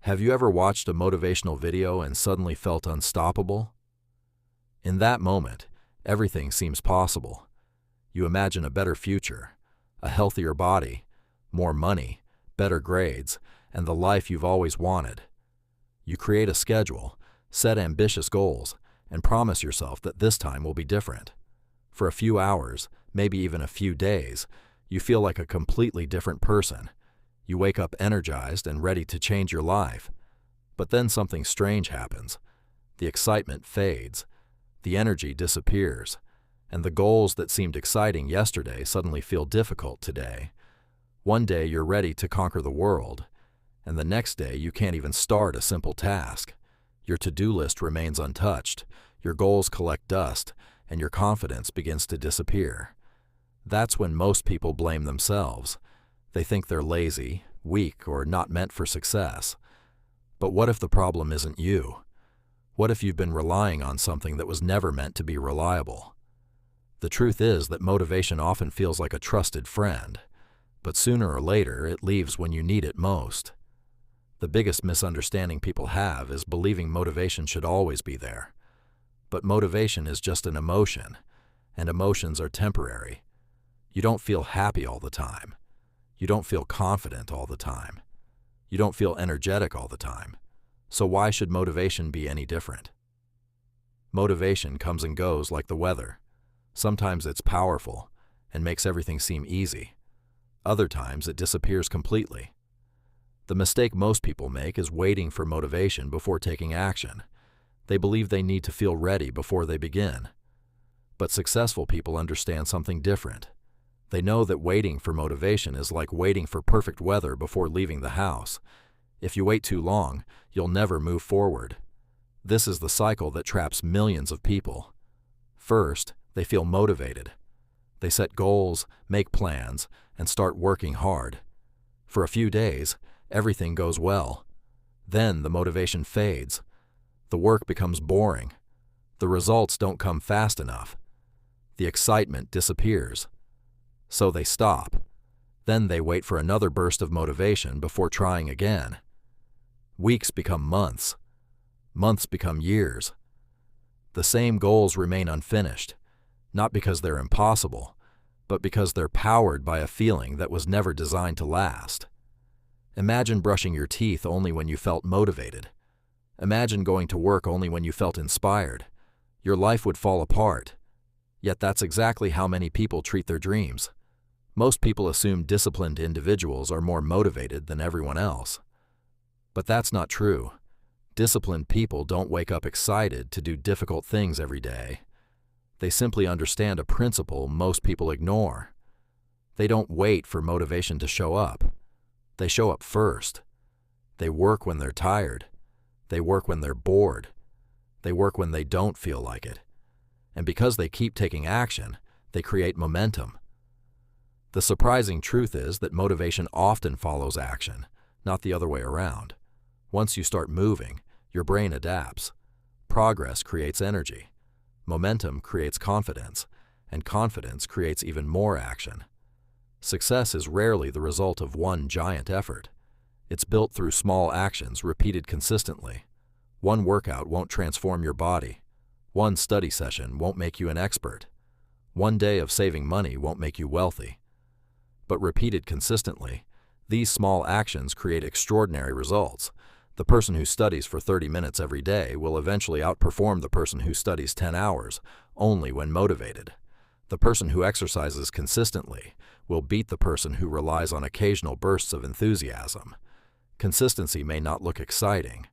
Have you ever watched a motivational video and suddenly felt unstoppable? In that moment, everything seems possible. You imagine a better future, a healthier body, more money, better grades, and the life you've always wanted. You create a schedule, set ambitious goals, and promise yourself that this time will be different. For a few hours, maybe even a few days, you feel like a completely different person. You wake up energized and ready to change your life. But then something strange happens. The excitement fades, the energy disappears, and the goals that seemed exciting yesterday suddenly feel difficult today. One day you're ready to conquer the world, and the next day you can't even start a simple task. Your to-do list remains untouched, your goals collect dust, and your confidence begins to disappear. That's when most people blame themselves. They think they're lazy, weak, or not meant for success. But what if the problem isn't you? What if you've been relying on something that was never meant to be reliable? The truth is that motivation often feels like a trusted friend, but sooner or later it leaves when you need it most. The biggest misunderstanding people have is believing motivation should always be there. But motivation is just an emotion, and emotions are temporary. You don't feel happy all the time. You don't feel confident all the time. You don't feel energetic all the time. So why should motivation be any different? Motivation comes and goes like the weather. Sometimes it's powerful and makes everything seem easy. Other times it disappears completely. The mistake most people make is waiting for motivation before taking action. They believe they need to feel ready before they begin. But successful people understand something different. They know that waiting for motivation is like waiting for perfect weather before leaving the house. If you wait too long, you'll never move forward. This is the cycle that traps millions of people. First, they feel motivated. They set goals, make plans, and start working hard. For a few days, everything goes well. Then the motivation fades. The work becomes boring. The results don't come fast enough. The excitement disappears. So they stop. Then they wait for another burst of motivation before trying again. Weeks become months. Months become years. The same goals remain unfinished, not because they're impossible, but because they're powered by a feeling that was never designed to last. Imagine brushing your teeth only when you felt motivated. Imagine going to work only when you felt inspired. Your life would fall apart. Yet that's exactly how many people treat their dreams. Most people assume disciplined individuals are more motivated than everyone else. But that's not true. Disciplined people don't wake up excited to do difficult things every day. They simply understand a principle most people ignore. They don't wait for motivation to show up. They show up first. They work when they're tired. They work when they're bored. They work when they don't feel like it. And because they keep taking action, they create momentum. The surprising truth is that motivation often follows action, not the other way around. Once you start moving, your brain adapts. Progress creates energy. Momentum creates confidence, and confidence creates even more action. Success is rarely the result of one giant effort. It's built through small actions repeated consistently. One workout won't transform your body. One study session won't make you an expert. One day of saving money won't make you wealthy. But repeated consistently, these small actions create extraordinary results. The person who studies for 30 minutes every day will eventually outperform the person who studies 10 hours, only when motivated. The person who exercises consistently will beat the person who relies on occasional bursts of enthusiasm. Consistency may not look exciting,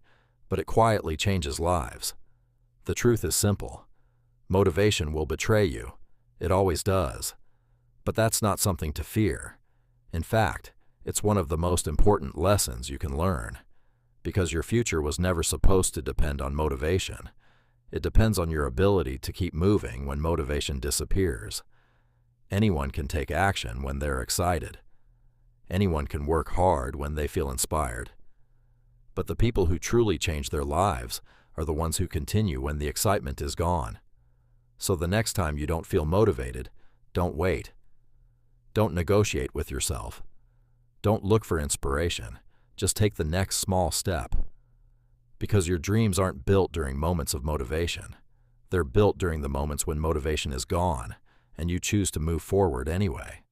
but it quietly changes lives. The truth is simple. Motivation will betray you. It always does. But that's not something to fear. In fact, it's one of the most important lessons you can learn. Because your future was never supposed to depend on motivation. It depends on your ability to keep moving when motivation disappears. Anyone can take action when they're excited. Anyone can work hard when they feel inspired. But the people who truly change their lives are the ones who continue when the excitement is gone. So the next time you don't feel motivated, don't wait. Don't negotiate with yourself. Don't look for inspiration. Just take the next small step. Because your dreams aren't built during moments of motivation. They're built during the moments when motivation is gone, and you choose to move forward anyway.